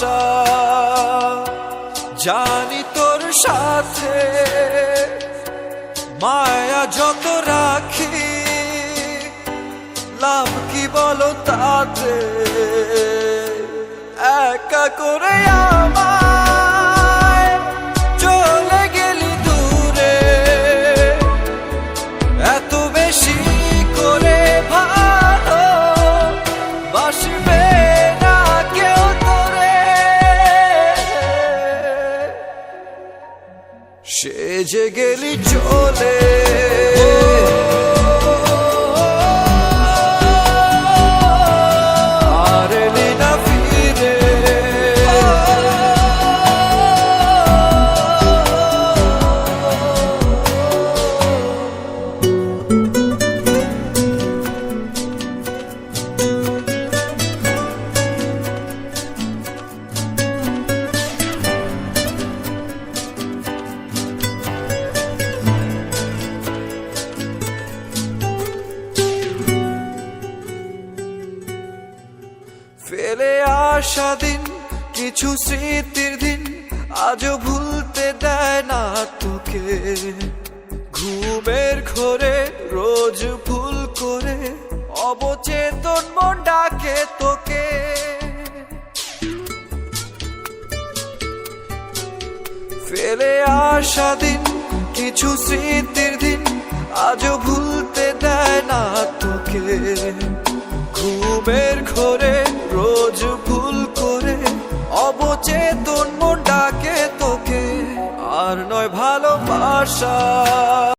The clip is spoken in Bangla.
আশা, জানি তোর সাথে মায়া যত রাখি, লাভ কি বলো তাতে, একা করে আমায় চলে গেলি দূরে, এত বেশি করে ভালো বাসবে না কেউ তোরে, সেজে গেলি চলে। ফেলে আসা দিন, কিছু স্মৃতির দিন আজও ভুলতে দেয় না তোকে, ঘুমের ঘোরে রোজ ভুল করে অবচেতন মন ডাকে তোকে, ফেলে আসা দিন, কিছু স্মৃতির দিন আজও ভুলতে দেয় না তোকে, ঘুমের ঘোরে রোজ ভুল করে অবচেতন মন ডাকে তোকে, আর নয় ভালোবাসা।